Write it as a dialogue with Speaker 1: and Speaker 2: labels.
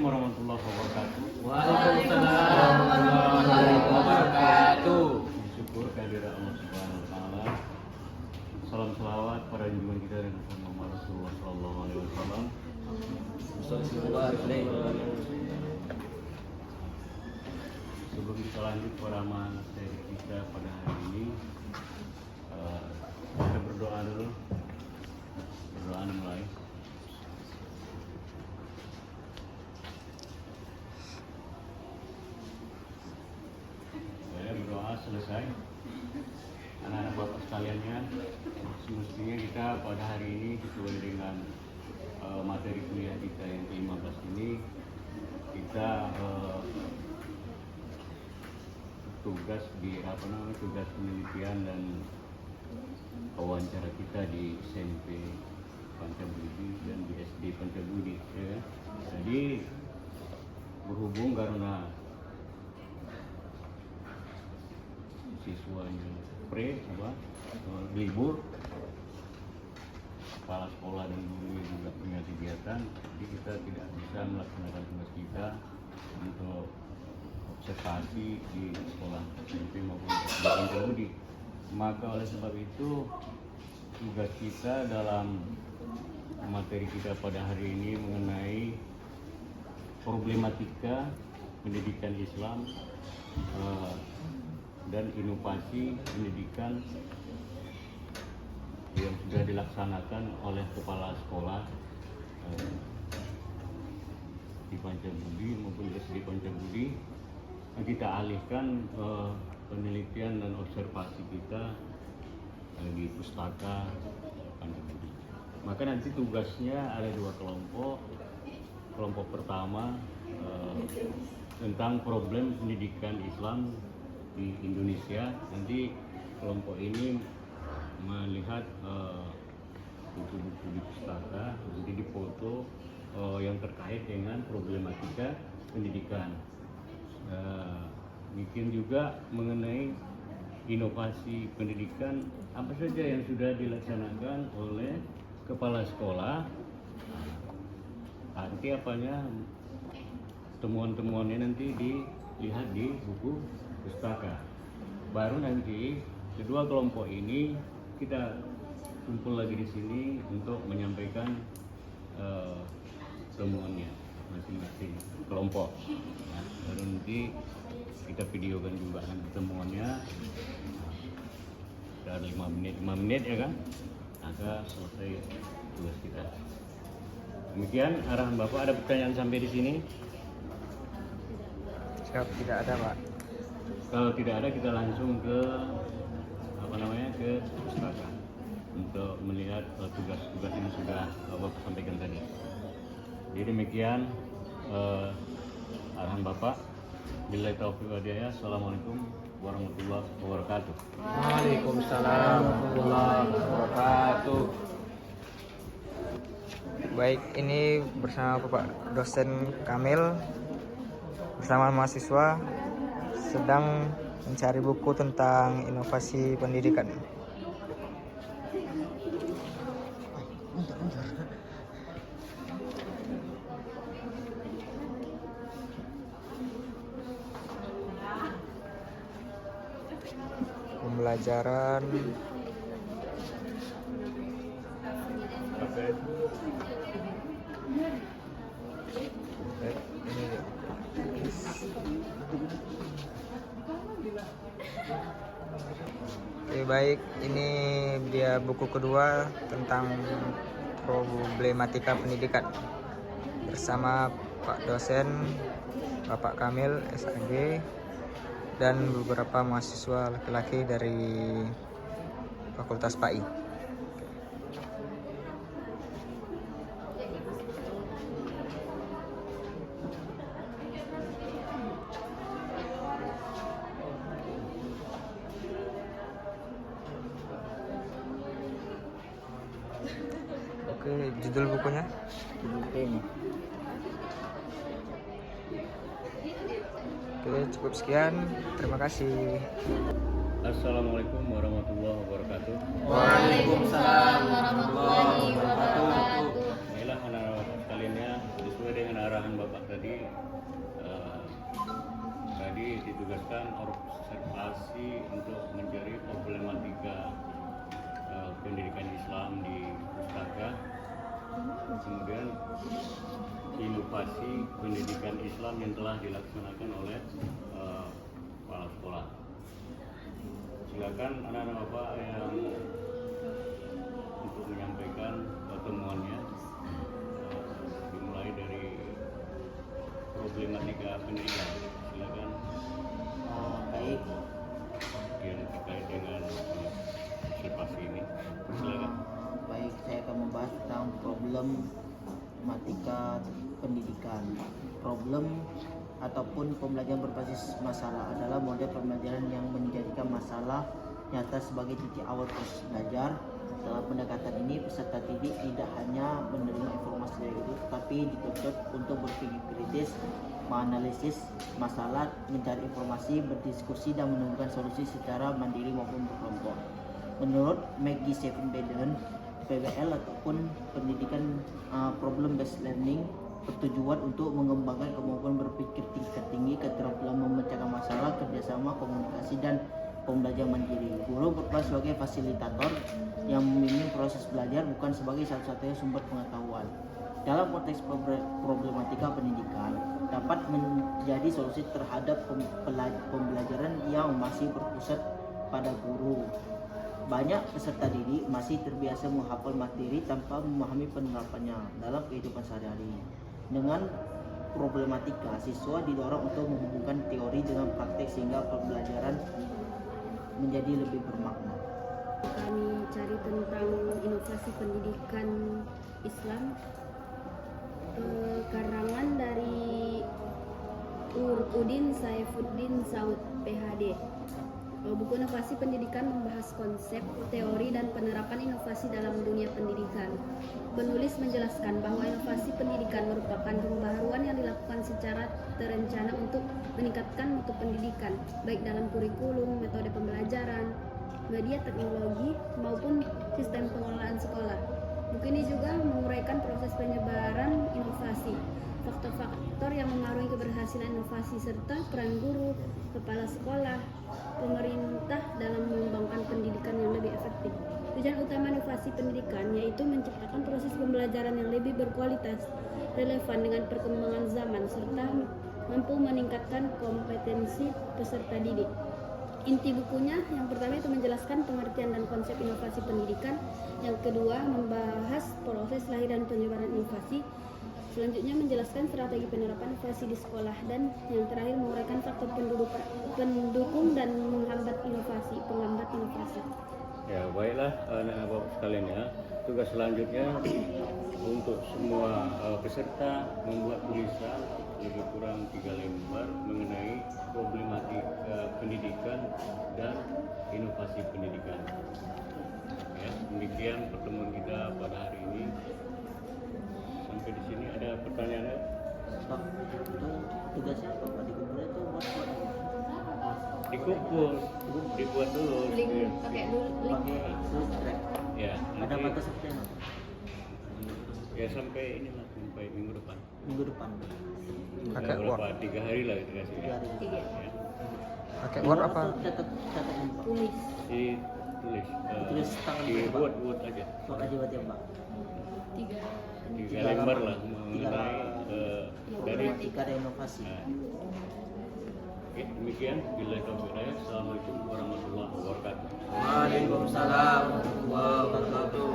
Speaker 1: warahmatullahi wabarakatuh.
Speaker 2: Waalaikumsalam warahmatullahi wabarakatuh.
Speaker 1: Syukur kehadirat Allah Subhanahu wa taala. Salam selawat pada junjungan kita dengan Muhammad Rasulullah sallallahu alaihi wasallam. Sebelum kita lanjut pada materi kita pada hari ini, kita berdoa dulu. Berdoa mulai. Berdoa selesai. Anak-anak bapak sekaliannya, semestinya kita pada hari ini sesuai dengan materi kuliah kita yang ke-15 ini, kita tugas di tugas penelitian dan wawancara kita di SMP Pancabudi dan di SD Pancabudi, ya. Jadi berhubung karena siswanya libur, kepala sekolah dan guru juga punya kegiatan, jadi kita tidak bisa melaksanakan tugas kita untuk observasi di sekolah SMP maupun SD Pancabudi. Maka oleh sebab itu tugas kita dalam materi kita pada hari ini mengenai problematika pendidikan Islam dan inovasi pendidikan yang sudah dilaksanakan oleh kepala sekolah di Pancabudi maupun SD Pancabudi. Kita alihkan penelitian dan observasi kita di pustaka Pancabudi. Maka nanti tugasnya ada dua kelompok. Kelompok pertama tentang problem pendidikan Islam di Indonesia. Nanti kelompok ini melihat buku-buku di pustaka, jadi dipoto yang terkait dengan problematika pendidikan. Bikin juga mengenai inovasi pendidikan apa saja yang sudah dilaksanakan oleh kepala sekolah. Nanti apanya temuan-temuannya nanti dilihat di buku pustaka. Baru nanti kedua kelompok ini kita kumpul lagi di sini untuk menyampaikan temuannya masing-masing kelompok. Ya, baru nanti kita videokan juga nanti temuannya. Dari 5 menit ya kan, maka selesai tugas kita. Demikian arahan Bapak. Ada pertanyaan sampai di sini?
Speaker 2: Siap, tidak ada, Pak.
Speaker 1: Kalau tidak ada, kita langsung ke ke pustaka untuk melihat tugas-tugas yang sudah Bapak sampaikan tadi. Jadi demikian arahan Bapak. Billahi taufiq wal hidayah. Assalamualaikum warahmatullahi wabarakatuh.
Speaker 2: Waalaikumsalam warahmatullahi wabarakatuh. Baik, ini bersama Bapak dosen Kamil bersama mahasiswa sedang mencari buku tentang inovasi pendidikan. Pembelajaran ini dia. Oke, baik, ini dia buku kedua tentang problematika pendidikan bersama Pak dosen Bapak Kamil SAG dan beberapa mahasiswa laki-laki dari Fakultas PAI. Oke, judul bukunya?
Speaker 1: Judul tema.
Speaker 2: Oke, cukup sekian. Terima kasih.
Speaker 1: Assalamualaikum warahmatullahi wabarakatuh.
Speaker 3: Waalaikumsalam warahmatullahi wabarakatuh.
Speaker 1: Inilah anak-anak sekalian ya, sesuai dengan arahan Bapak tadi, eh, tadi ditugaskan observasi untuk mencari problematika pendidikan Islam di pustaka, kemudian inovasi pendidikan Islam yang telah dilaksanakan oleh kepala sekolah. Silakan anak-anak Bapak yang untuk menyampaikan pertemuannya, dimulai dari problematika pendidikan. Silakan.
Speaker 3: Baik,
Speaker 1: Yang terkait dengan observasi ini. Silakan.
Speaker 3: baik, saya akan membahas tentang problematika pendidikan. Problem ataupun pembelajaran berbasis masalah adalah model pembelajaran yang menjadikan masalah nyata sebagai titik awal proses belajar. Dalam pendekatan ini, peserta didik tidak hanya menerima informasi dari guru, tetapi dituntut untuk berpikir kritis, menganalisis masalah, mencari informasi, berdiskusi, dan menemukan solusi secara mandiri maupun berkelompok. Menurut Maggie Stephen-Baden, PBL ataupun pendidikan problem based learning bertujuan untuk mengembangkan kemampuan berpikir tingkat tinggi, keterampilan memecahkan masalah, kerjasama, komunikasi, dan pembelajaran mandiri. Guru berperan sebagai fasilitator yang membimbing proses belajar, bukan sebagai satu-satunya sumber pengetahuan. Dalam konteks problematika pendidikan, dapat menjadi solusi terhadap pembelajaran yang masih berpusat pada guru. Banyak peserta didik masih terbiasa menghafal materi tanpa memahami penerapannya dalam kehidupan sehari-hari. Dengan problematika, siswa didorong untuk menghubungkan teori dengan praktek sehingga pembelajaran menjadi lebih bermakna.
Speaker 4: Kami cari tentang inovasi pendidikan Islam, karangan dari Udin Saifuddin Saud PhD. Buku Inovasi Pendidikan membahas konsep, teori, dan penerapan inovasi dalam dunia pendidikan. Penulis menjelaskan bahwa inovasi pendidikan merupakan pembaharuan yang dilakukan secara terencana untuk meningkatkan mutu pendidikan, baik dalam kurikulum, metode pembelajaran, media teknologi, maupun sistem pengelolaan sekolah. Buku ini juga menguraikan proses penyebaran inovasi, faktor-faktor yang mempengaruhi keberhasilan inovasi, serta peran guru, kepala sekolah, pemerintah dalam mengembangkan pendidikan yang lebih efektif. Tujuan utama inovasi pendidikan yaitu menciptakan proses pembelajaran yang lebih berkualitas, relevan dengan perkembangan zaman, serta mampu meningkatkan kompetensi peserta didik. Inti bukunya yang pertama itu menjelaskan pengertian dan konsep inovasi pendidikan, yang kedua membahas proses lahir dan penyebaran inovasi, selanjutnya menjelaskan strategi penerapan inovasi di sekolah, dan yang terakhir menguraikan faktor pendukung dan penghambat inovasi.
Speaker 1: Ya, baiklah anak-anak Bapak sekalian ya. Tugas selanjutnya untuk semua peserta membuat tulisan lebih kurang 3 lembar mengenai problematika pendidikan dan inovasi pendidikan. Ya, demikian pertemuan kita pada hari ini. Sampai di sini ada pertanyaan ya?
Speaker 3: Pak, itu tugasnya apa Pak? Dikumpulnya itu buat
Speaker 1: Dikumpul, dibuat dulu.
Speaker 4: Link, pakai dulu link.
Speaker 3: pakai subtract.
Speaker 1: Ya,
Speaker 3: Ada
Speaker 1: nanti
Speaker 3: batas waktunya nggak?
Speaker 1: ya sampai inilah sampai minggu depan.
Speaker 3: Minggu depan.
Speaker 2: Pakai
Speaker 1: Berapa?
Speaker 2: Word.
Speaker 1: 3 hari lah kita kasih.
Speaker 3: 3 hari.
Speaker 4: Tiga.
Speaker 1: Ya.
Speaker 2: Pakai Word apa?
Speaker 3: Catat Pak.
Speaker 4: Tulis.
Speaker 1: Ditulis,
Speaker 3: Tulis tangan
Speaker 1: dibuat aja.
Speaker 3: Soal aja buat ya Pak.
Speaker 1: 3 lembar lah mengenai dari.
Speaker 3: Problematika dan inovasi.
Speaker 1: Nah, oke, demikian. Billahi taufiq hidayah. Assalamualaikum warahmatullahi wabarakatuh.
Speaker 3: Waalaikumsalam warahmatullahi wabarakatuh.